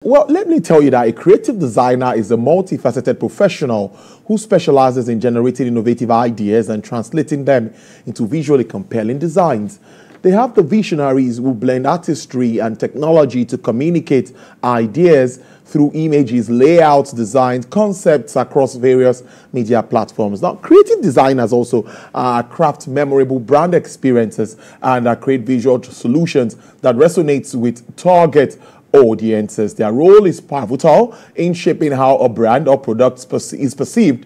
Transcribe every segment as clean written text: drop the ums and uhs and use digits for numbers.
Well, let me tell you that a creative designer is a multifaceted professional who specializes in generating innovative ideas and translating them into visually compelling designs. They have the visionaries who blend artistry and technology to communicate ideas through images, layouts, designs, concepts across various media platforms. Now, creative designers also craft memorable brand experiences and create visual solutions that resonates with target audiences. Their role is pivotal in shaping how a brand or product is perceived,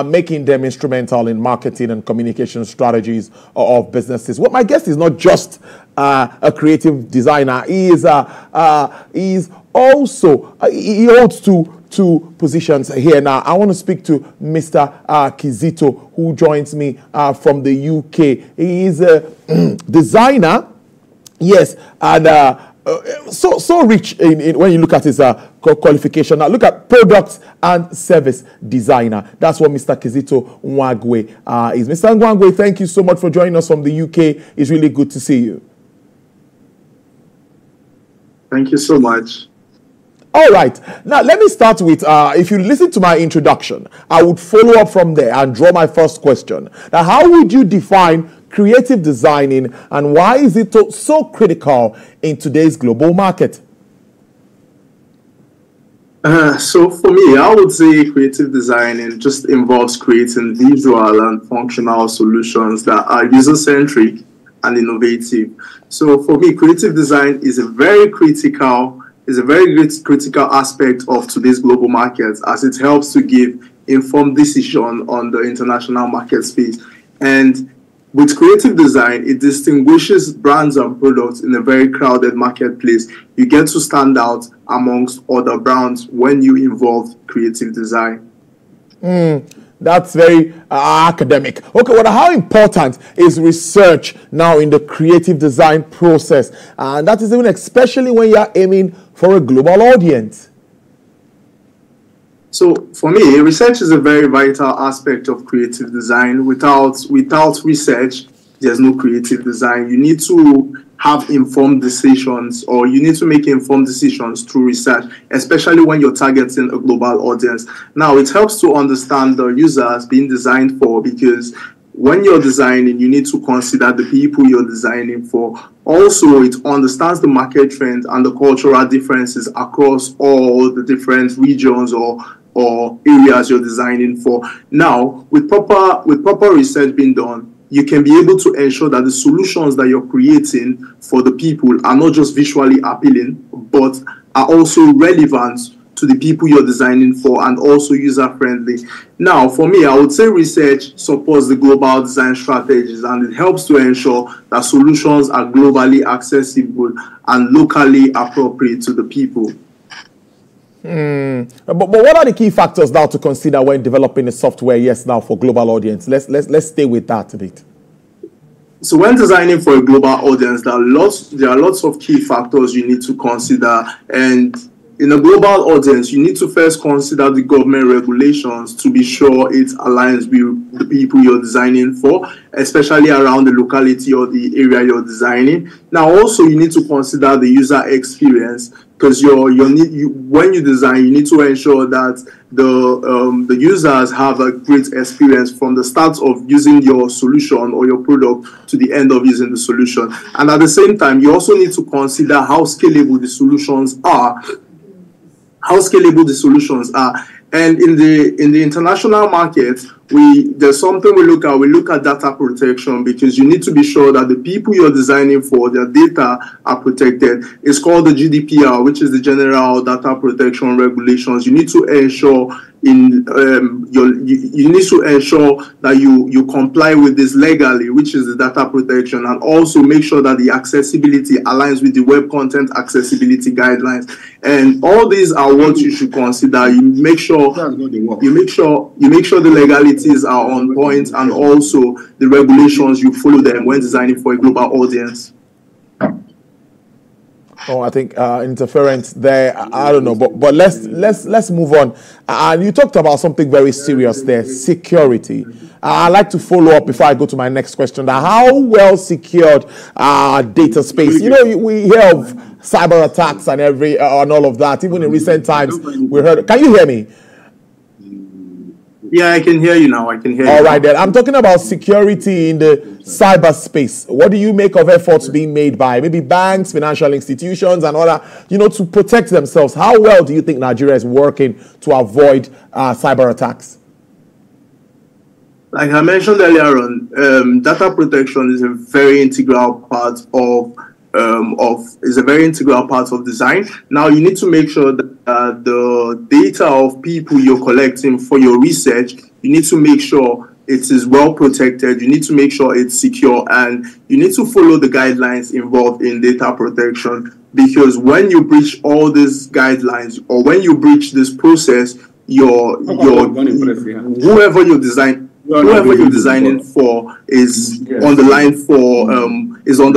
making them instrumental in marketing and communication strategies of businesses. Well, my guest is not just a creative designer. He is also he holds two positions here. Now, I want to speak to Mr. Kizito, who joins me from the UK. He is a designer, yes, and so rich in when you look at his qualification. Now look at products and service designer. That's what Mr. Kizito Nwagwe is. Mr. Nwagwe, thank you so much for joining us from the UK. It's really good to see you. Thank you so much. All right. Now, let me start with, if you listen to my introduction, I would follow up from there and draw my first question. Now, how would you define creative designing, and why is it so critical in today's global market? So for me, I would say creative designing just involves creating visual and functional solutions that are user-centric and innovative. So for me, creative design is a very critical aspect of today's global market, as it helps to give informed decision on the international market space. And with creative design, it distinguishes brands and products in a very crowded marketplace. You get to stand out amongst other brands when you involve creative design. That's very academic. Okay, well, how important is research now in the creative design process? And that is even especially when you're aiming for a global audience. So for me, research is a very vital aspect of creative design. Without research, there's no creative design. You need to have informed decisions, or you need to make informed decisions through research, especially when you're targeting a global audience. Now, it helps to understand the users being designed for, because when you're designing, you need to consider the people you're designing for. Also, it understands the market trends and the cultural differences across all the different regions or areas you're designing for. Now, with proper research being done, you can be able to ensure that the solutions that you're creating for the people are not just visually appealing, but are also relevant to the people you're designing for and also user-friendly. Now, for me, I would say research supports the global design strategies, and it helps to ensure that solutions are globally accessible and locally appropriate to the people. But what are the key factors now to consider when developing a software, yes, now for global audience? Let's stay with that a bit. So when designing for a global audience, there are lots of key factors you need to consider. And in a global audience, you need to first consider the government regulations to be sure it aligns with the people you're designing for, especially around the locality or the area you're designing. Now, also, you need to consider the user experience, because when you design, you need to ensure that the users have a great experience from the start of using your solution or your product to the end of using the solution. And at the same time, you also need to consider how scalable the solutions are. And in the international market, there's something we look at. We look at data protection, because you need to be sure that the people you're designing for, their data are protected. It's called the GDPR, which is the General Data Protection Regulations. You need to ensure that you comply with this legally, which is the data protection, and also make sure that the accessibility aligns with the Web Content Accessibility Guidelines. And all these are what you should consider. You make sure the legalities are on point, and also the regulations, you follow them when designing for a global audience. Oh, I think interference there. I don't know, but let's move on. And you talked about something very serious there, security. I'd like to follow up before I go to my next question. How well secured data space? You know, we hear of cyber attacks and all of that. Even in recent times, we heard. Can you hear me? Yeah, I can hear you now. I can hear you. All right, then. I'm talking about security in the cyberspace. What do you make of efforts being made by maybe banks, financial institutions, and other, to protect themselves? How well do you think Nigeria is working to avoid cyber attacks? Like I mentioned earlier on, data protection is a very integral part of design. Now you need to make sure that the data of people you're collecting for your research, you need to make sure it is well protected. You need to make sure it's secure, and you need to follow the guidelines involved in data protection. Because when you breach all these guidelines, or when you breach this process, whoever you're designing for is on the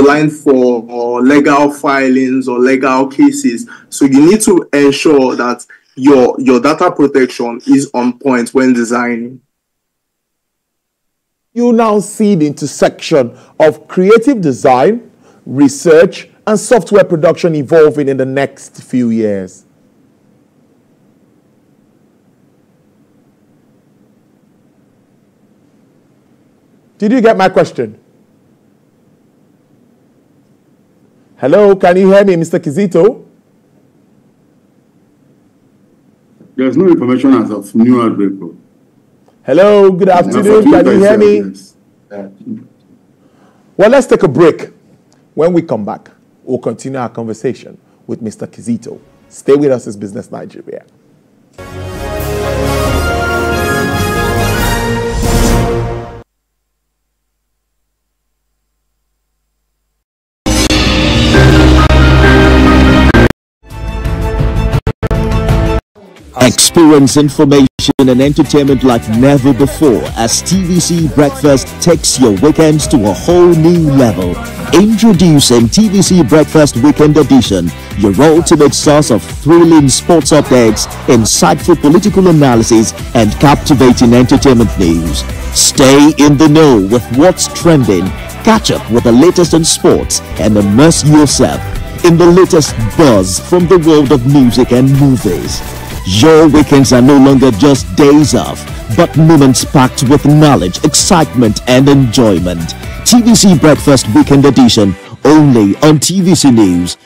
line for legal filings or legal cases. So you need to ensure that your data protection is on point when designing. You now see the intersection of creative design, research, and software production evolving in the next few years. Did you get my question? Hello, can you hear me, Mr. Kizito? There's no information as of new outbreak. Hello, good afternoon. Can you hear me? Well, let's take a break. When we come back, we'll continue our conversation with Mr. Kizito. Stay with us. It's Business Nigeria. Experience information and entertainment like never before as TVC Breakfast takes your weekends to a whole new level. Introducing TVC Breakfast Weekend Edition, your ultimate source of thrilling sports updates, insightful political analysis, and captivating entertainment news. Stay in the know with what's trending, catch up with the latest in sports, and immerse yourself in the latest buzz from the world of music and movies. Your weekends are no longer just days off, but moments packed with knowledge, excitement, and enjoyment. TVC Breakfast Weekend Edition, only on TVC News.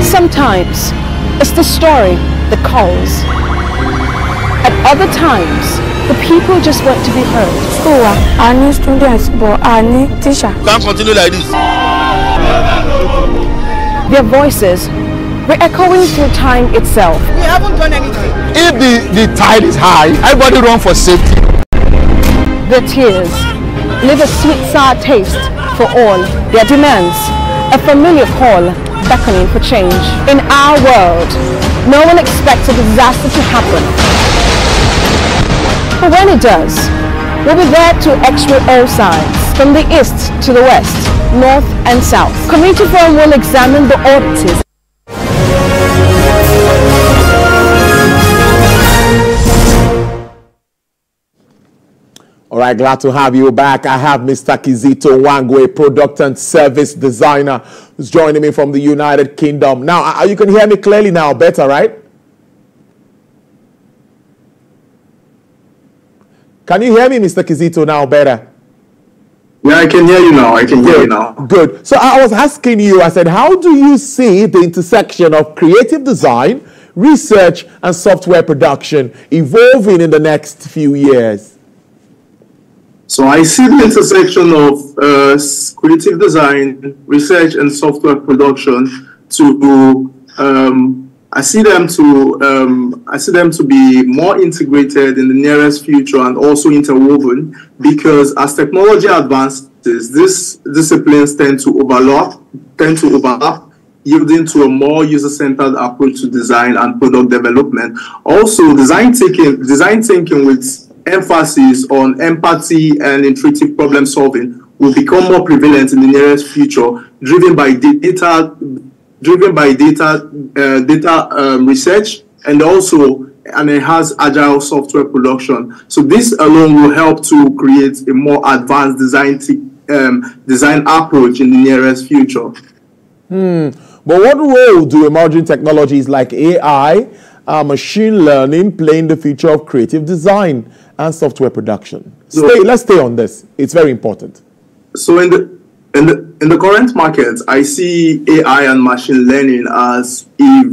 Sometimes it's the story that calls. At other times, the people just want to be heard. I need students, but I need teachers. Can't continue like this. Their voices re-echoing through time itself. We haven't done anything. If the tide is high, everybody run for safety. Their tears leave a sweet sour taste for all their demands. A familiar call beckoning for change. In our world, no one expects a disaster to happen. But when it does, we'll be there to x-ray all sides, from the east to the west, north and south. Committee forum will examine the auditors. All right, glad to have you back. I have Mr. Kizito Wango, a product and service designer, who's joining me from the United Kingdom. Now, you can hear me clearly now, better, right? Can you hear me, Mr. Kizito, now better? Yeah, I can hear you now. I can hear you now. Good. So I was asking you, I said, how do you see the intersection of creative design, research, and software production evolving in the next few years? So I see the intersection of creative design, research, and software production I see them to be more integrated in the nearest future and also interwoven, because as technology advances, these disciplines tend to overlap, yielding to a more user-centered approach to design and product development. Also, design thinking with emphasis on empathy and intuitive problem solving will become more prevalent in the nearest future, driven by data research, and also an enhanced agile software production. So this alone will help to create a more advanced design approach in the nearest future. But what role do emerging technologies like AI, machine learning play in the future of creative design and software production? Let's stay on this. It's very important. So in the current market, I see AI and machine learning as a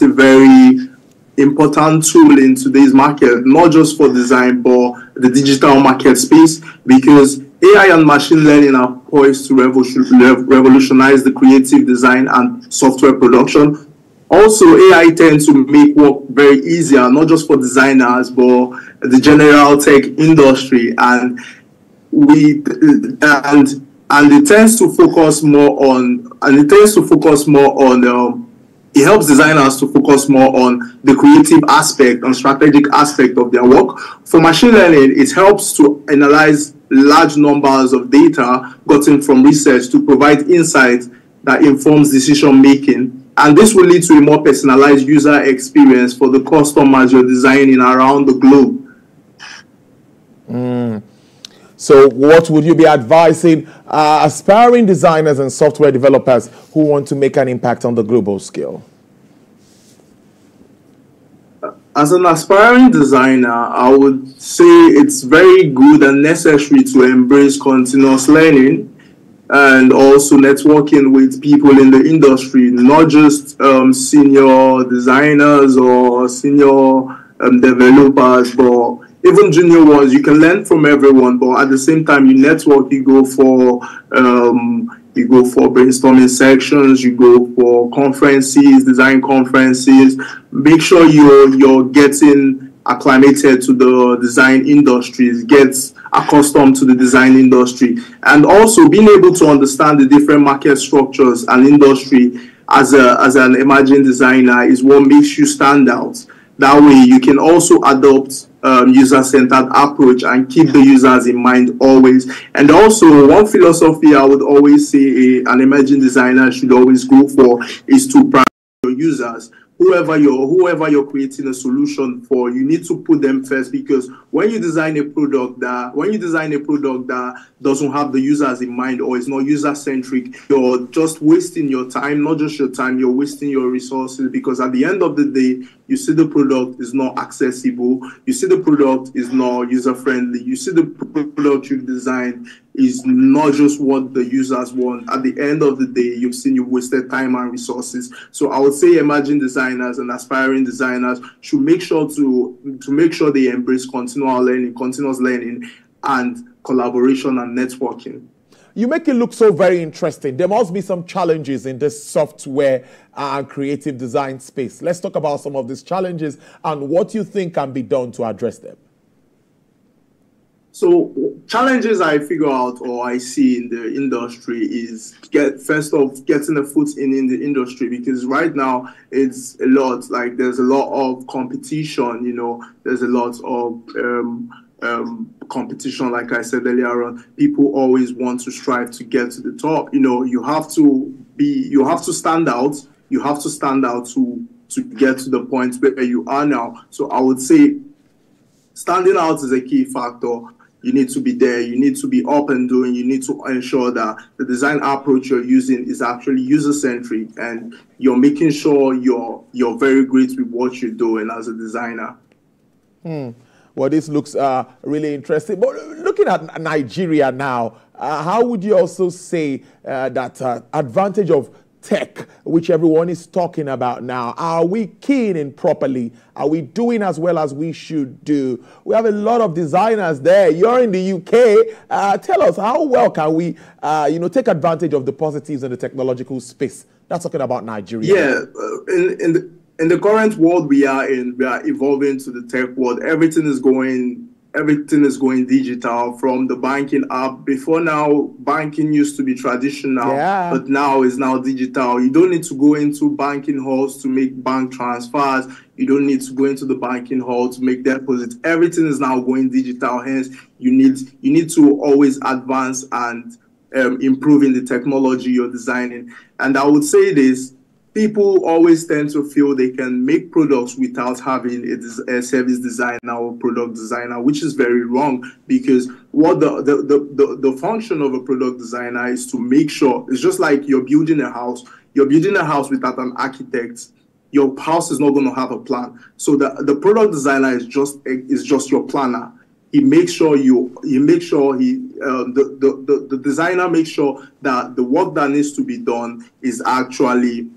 very important tool in today's market, not just for design, but the digital market space, because AI and machine learning are poised to revolutionize the creative design and software production. Also, AI tends to make work very easier, not just for designers, but the general tech industry, and it tends to focus more on, it helps designers to focus more on the creative aspect and strategic aspect of their work. For machine learning, it helps to analyze large numbers of data gotten from research to provide insight that informs decision making. And this will lead to a more personalized user experience for the customers you're designing around the globe. So what would you be advising aspiring designers and software developers who want to make an impact on the global scale? As an aspiring designer, I would say it's very good and necessary to embrace continuous learning and also networking with people in the industry, not just senior designers or senior developers, but even junior ones. You can learn from everyone, but at the same time, you network. You go for brainstorming sections. You go for conferences, design conferences. Make sure you're getting acclimated to the design industries. Get accustomed to the design industry, and also being able to understand the different market structures and industry as an emerging designer is what makes you stand out. That way, you can also adopt user-centered approach and keep the users in mind always. And also, one philosophy I would always say an emerging designer should always go for is to prioritize your users. Whoever you're creating a solution for, you need to put them first, because when you design a product that doesn't have the users in mind or is not user-centric, you're just wasting your time. Not just your time, you're wasting your resources, because at the end of the day, you see the product is not accessible, you see the product is not user-friendly, you see the product you've designed is not just what the users want. At the end of the day, you've wasted time and resources. So I would say emerging designers and aspiring designers should make sure they embrace continuous learning and collaboration and networking. You make it look so very interesting. There must be some challenges in this software and creative design space. Let's talk about some of these challenges and what you think can be done to address them. So challenges I figure out or I see in the industry is first off getting a foot in the industry, because right now it's a lot, like there's a lot of competition, there's a lot of competition. Like I said earlier on, people always want to strive to get to the top. You have to stand out. You have to stand out to get to the point where you are now. So I would say standing out is a key factor. You need to be there. You need to be up and doing. You need to ensure that the design approach you're using is actually user-centric, and you're making sure you're very great with what you're doing as a designer. Well, this looks really interesting. But looking at Nigeria now, how would you also say that advantage of tech, which everyone is talking about now, are we keying in properly? Are we doing as well as we should do? We have a lot of designers there. You're in the UK. Tell us, how well can we take advantage of the positives in the technological space? That's talking about Nigeria. Yeah, in the current world we are in, we are evolving to the tech world. Everything is going everything is going digital from the banking app. Before now, banking used to be traditional, but now is now digital. You don't need to go into banking halls to make bank transfers. You don't need to go into the banking hall to make deposits. Everything is now going digital. Hence, you need to always advance and improve in the technology you're designing. And I would say this: people always tend to feel they can make products without having a service designer or product designer, which is very wrong, because what the function of a product designer is to make sure, it's just like you're building a house. You're building a house without an architect, your house is not going to have a plan. So the product designer is just your planner. The designer makes sure that the work that needs to be done is actually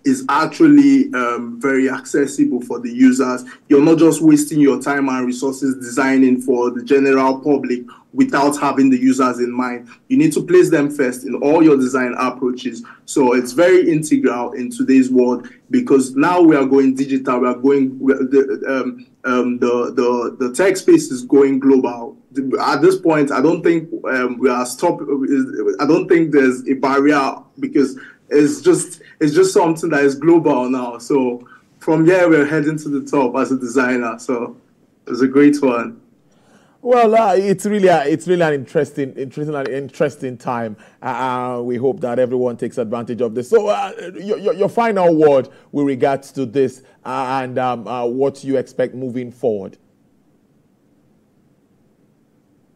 very accessible for the users. You're not just wasting your time and resources designing for the general public without having the users in mind. You need to place them first in all your design approaches. So it's very integral in today's world, because now we are going digital. The tech space is going global. At this point, I don't think we are stopped. I don't think there's a barrier, because it's just something that is global now. So from here, we're heading to the top as a designer. So it's a great one. Well, it's really an interesting time. We hope that everyone takes advantage of this. So, your final word with regards to this and what you expect moving forward.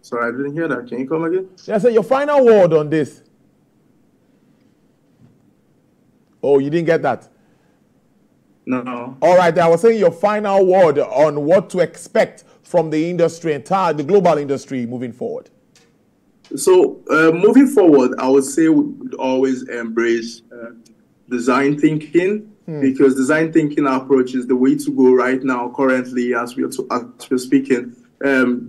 Sorry, I didn't hear that. Can you come again? Yeah, so your final word on this. Oh, you didn't get that? No. All right, I was saying your final word on what to expect from the industry, the global industry moving forward. So moving forward, I would say we would always embrace design thaving, because design thinking approach is the way to go right now, currently, as we're speaking. Having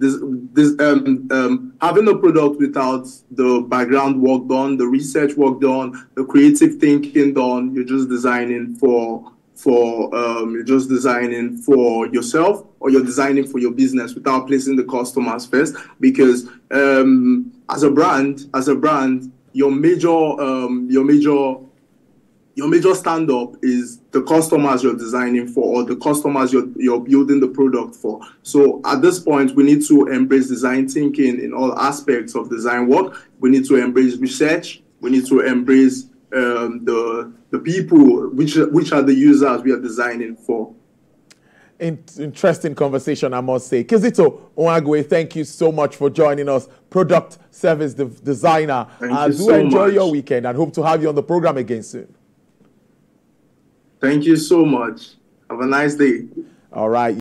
a product without the background work done, the research work done, the creative thinking done, you're just designing for yourself, or you're designing for your business without placing the customers first. Because as a brand, your major stand-up is the customers you're designing for, or the customers you're building the product for. So at this point, we need to embrace design thinking in all aspects of design work. We need to embrace research. We need to embrace the people, which are the users we are designing for. Interesting conversation, I must say. Kizito Nwagwe, thank you so much for joining us, product service designer. Do enjoy your weekend and hope to have you on the program again soon. Thank you so much. Have a nice day. All right.